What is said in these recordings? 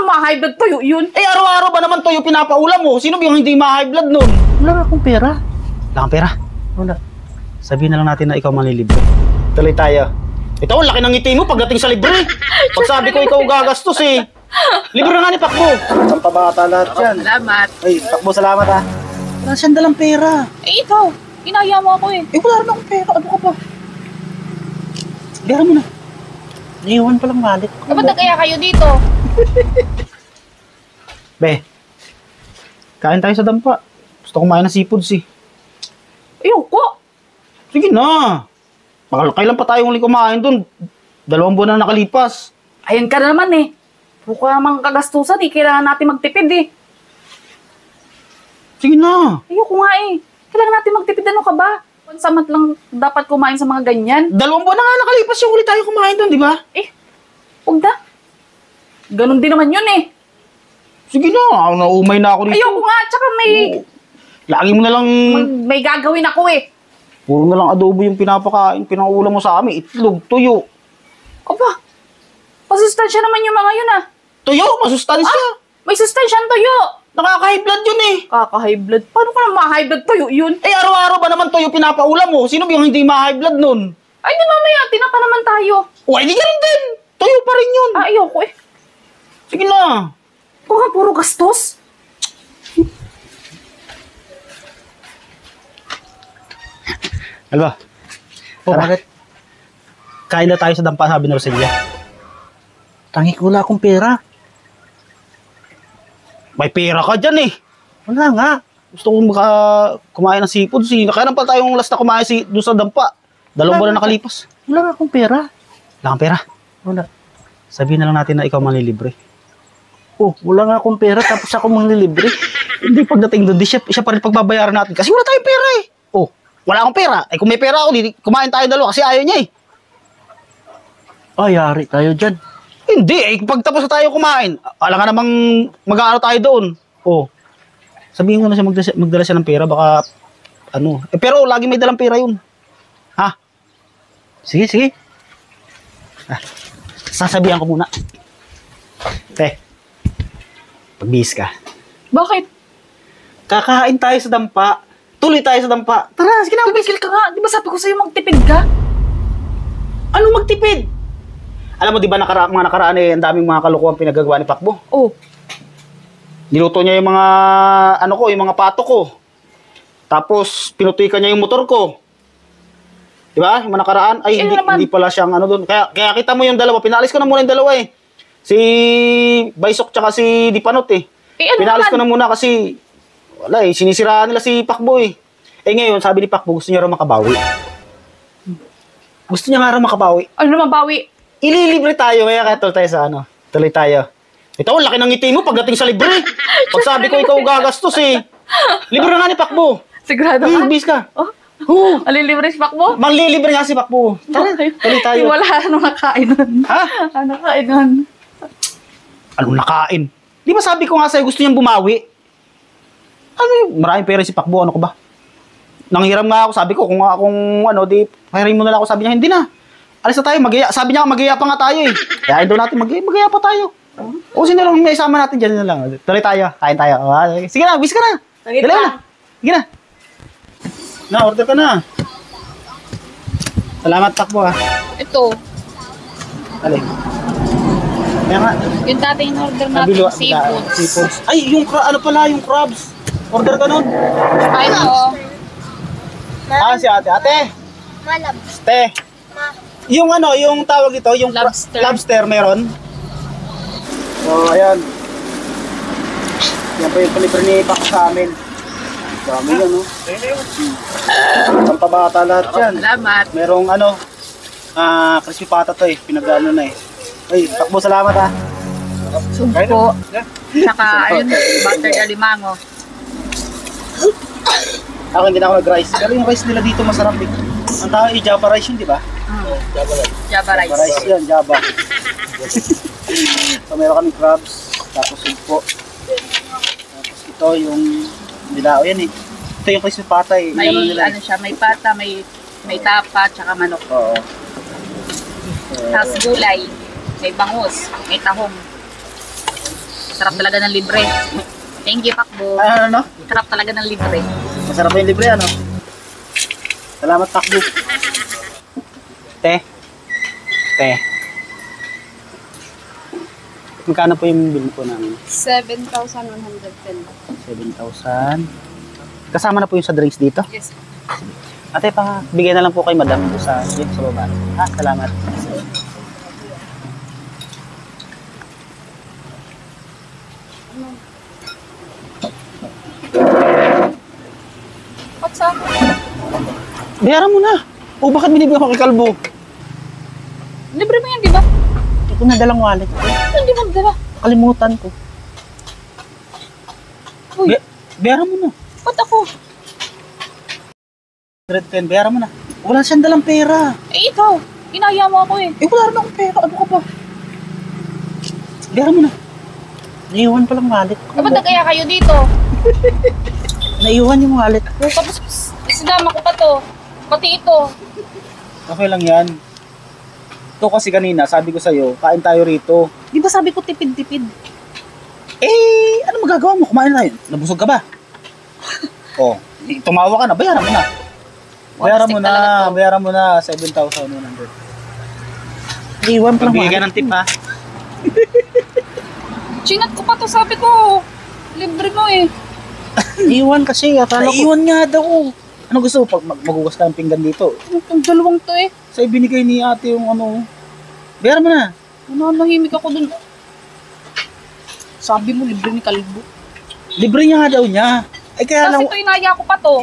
naman ma-high blood tuyo yun? Eh, araw-araw ba naman tuyo pinapaulam mo? Sino ba yung hindi ma-high blood nun? Wala nga akong pera. Wala kang pera? Wala. Sabihin na lang natin na ikaw manlilibre. Tuloy tayo. Ito, ang laki ng ngiti mo pagdating sa libre. Pag sabi ko ikaw gagastos eh. Libre na nga ni Pakbo. Ang pabata lahat yan. Salamat. Ay, Pakbo, salamat ha. Wala siyang dalang pera. Eh, ikaw. Inaya mo ako eh. Eh, wala rin akong pera. Ano ka ba? Bera mo na. Naiwan palang wallet. Dapat na kaya kayo dito? Be, kain tayo sa dampa. Gusto kumain ng seafoods eh. Ayoko. Sige na. Kailan pa tayong uling kumain dun? 2 buwan na nakalipas. Ayan ka na naman eh. Puro ka namang kagastusan eh. Kailangan natin magtipid eh. Sige na. Ayoko nga eh. Kailangan natin magtipid. Ano ka ba? Once a month lang dapat kumain sa mga ganyan. 2 buwan na nga nakalipas yung ulit tayo kumain dun, di ba? Eh, huwag na. Ganon din naman yun eh. Sige na. Naumay na ako dito. Ayoko nga. Tsaka may... Lagi mo na lang... May gagawin ako eh. Puro na lang adobo yung pinapakain. Pinaulam mo sa amin. Itlog, tuyo. Aba, masustansya naman yung mga yun ah. Tuyo? Masustansya. May sustansya ang tuyo. Nakaka-high blood yun eh. Kaka-high blood. Paano ka naman ma-high blood tuyo yun? Eh, araw-araw ba naman tuyo pinapaulam mo? Sino ba yung hindi ma-high blood nun? Ay, di mamaya. Tinapa naman tayo. O, hindi ka rin din. Tuyo pa rin yun. Ah, ayoko eh. Sige na. Ito nga, puro gastos. Alba. Oh, bakit? Kain na tayo sa dampa, sabi ni Roselia. Tangi ko wala akong pera. May pera ka dyan eh. Wala nga. Gusto kong kumain ng seafood. Kailan pa tayong last na kumain doon sa dampa? 2 buwan na nakalipas. Wala nga akong pera. Wala kang pera? Wala. Sabihin na lang natin na ikaw manlilibre. Oh, wala nga akong pera tapos ako manglilibre. Hindi pagdating doon, siya pa rin pagbabayaran natin. Kasi wala tayong pera eh. Oh, wala akong pera. Eh kung may pera ako, kumain tayo 2 kasi ayaw niya eh. Ay, yari tayo dyan. Hindi eh, pag tapos na tayo kumain, alam ka namang mag-aano tayo doon. Oh, sabihin ko na siya magdala siya ng pera, baka ano. Eh pero lagi may dalang pera yun. Ha? Sige, sige. Ah, sasabihan ko muna. Te, pagbihis ka. Bakit? Kakain tayo sa dampa. Tuloy tayo sa dampa. Tara, sige na, Tumigil ka nga. Di ba sabi ko sa'yo magtipid ka? ano magtipid? Alam mo, di ba mga nakaraan eh, ang daming mga kalokohan pinagagawa ni Pakbo. Oh. Niluto niya yung mga, yung mga pato ko. Tapos, pinutikan niya yung motor ko. Di ba? Yung mga nakaraan, ay, hindi pala siyang doon. Kaya kita mo yung dalawa, pinalis ko na muna yung dalawa eh. Si Baysok tsaka si Dipanot eh. Pinalis ko na muna kasi, wala eh, sinisiraan nila si Pakbo eh. Eh ngayon, sabi ni Pakbo, gusto niya raw makabawi. Gusto niya nga raw makabawi. Ano naman bawi? Ililibre tayo, kaya tuloy tayo sa tuloy tayo. Ito, ang laki ng ngiti mo pagdating sa libre. Pag sabi ko ikaw gagastos eh. Libre nga ni Pakbo. Sigurado ka? Bis ka. Oh. Alilibre si Pakbo? Manglilibre nga si Pakbo. Tara, tuloy tayo. Wala ano nakain nun. Ha? Ano nakain nun? Anong nakain? Di ba sabi ko nga sa'yo gusto niyang bumawi? Maraming pera si Pakbo, ano ko ba? Nanghiram nga ako, sabi ko kung di, pahirin mo na lang ako, sabi niya, hindi na. Alis na tayo, sabi niya, magaya pa nga tayo eh. Kaya doon natin, magaya pa tayo. O sino lang, may isama natin dyan na lang. Tuloy tayo, kain tayo. Sige na, bis ka na. Dali na. Sige na. Na, order ka na. Salamat, Pakbo ha. Ito. Dali. Kaya nga. Yung dati in-order natin seafoods. Ay, yung crabs. Order ka nun. Ay, oo. Si ate. Ate. Malabs. Te. Yung yung tawag dito, yung lobster meron. So, ayan. Yan po yung palibre ni Pakbo sa amin. Dami yan, no? Ang pabata lahat yan. Salamat. Merong crispy pata to eh. Pinag-ano na eh. Ay, Pakbo, salamat ha. Sumpo. Saka, ayun, butter alimango. Ako hindi na ako nag-rice. Pero yung rice nila dito masarap eh. Ang tawag ay Java rice yun, di ba? Java rice. Java rice yan, Java. So meron kami crabs, tapos sumpo. Tapos ito yung nilao yan eh. Ito yung crispy pata eh. May siya, may pata, may tapa, tsaka manok. Oo. Tapos gulay, may bangus, may tahong. Sarap talaga ng libre. Thank you, Pakbo. Ano? Sarap talaga ng libre. Masarap yung libre, ano? Salamat, Pakbo. Te. Te. Magkano po yung bill po namin? 7,110. 7,000. Kasama na po yung sa drinks dito? Yes. Ate, bigyan na lang po kay madam sa baba. Ha, salamat. What's up? Bayaran mo na. O bakit binibigyan ko kay Kalbo? Libre mo yan, di ba? Ito na dalang wallet. Hindi mo dala. Kalimutan ko. Uy, Bayaran mo na. ba't ako? 110, bayaran mo na. Wala siyang dalang pera. Eh, ikaw. Inaya mo ako eh. Eh, wala rin akong pera. Ano ka pa? Bayaran mo na. Naiwan palang wallet ko. Dapat nagkaya kayo dito. Naiwan yung wallet ko. Tapos, isidama ko pa to. Pati ito. Okay lang yan. Ito kasi kanina, sabi ko sa'yo, kain tayo rito. Di ba sabi ko tipid-tipid? Eh, ano magagawa mo? Kumain na yun. Nabusog ka ba? Oh, tumawa ka na. Bayaran mo na. Bayaran mo Walastik talaga na. to. Bayaran mo na. 7,100. Iwan pa lang Pagbigay ka wallet. ng tip, ha? Chinat ko pa to, sabi ko. Libre mo eh. Iwan kasi, akala ko. Naiwan nga daw. Ano gusto mo? Pag magugas ka ng pinggan dito. Itong dalawang to eh. Sa'yo binigay ni ate yung ano. Bayaran mo na. Nahimik ako dun. Sabi mo, libre ni Kalbo. Libre niya nga daw niya. Ay kaya lang, Tapos ito, inaya ko pa to.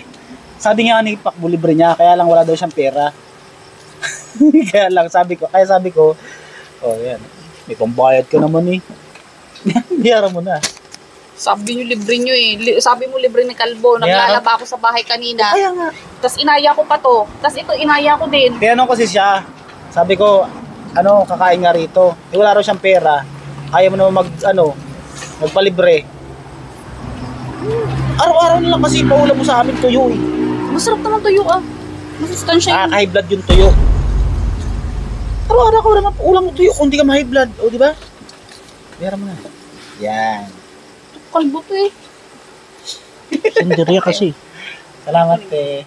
sabi nga ni Pakbo libre niya, kaya lang wala daw siyang pera. Kaya lang, sabi ko, oh yan, may pambayad ka naman eh. Bayaran mo na. Sabi nyo, libre nyo eh. Sabi mo, libre ni Kalbo. Naglalaba ako sa bahay kanina. Kaya nga. Tapos inaya ko pa to. Tapos ito, inaya ko din. Kaya ano kasi siya, sabi ko, kakain nga rito. Eh, wala raw siyang pera. Ayaw mo naman magpalibre. Araw-araw na lang kasi paulam mo sa amin tuyo eh. Masarap naman tuyo ah. Masustansya yun. High blood yung tuyo. Araw-araw ka naman paulam mo tuyo kung di ka ma-high blood. O, di ba? Bayaran mo na. Yan. Kalbo to eh. Sandiriya kasi. Salamat eh.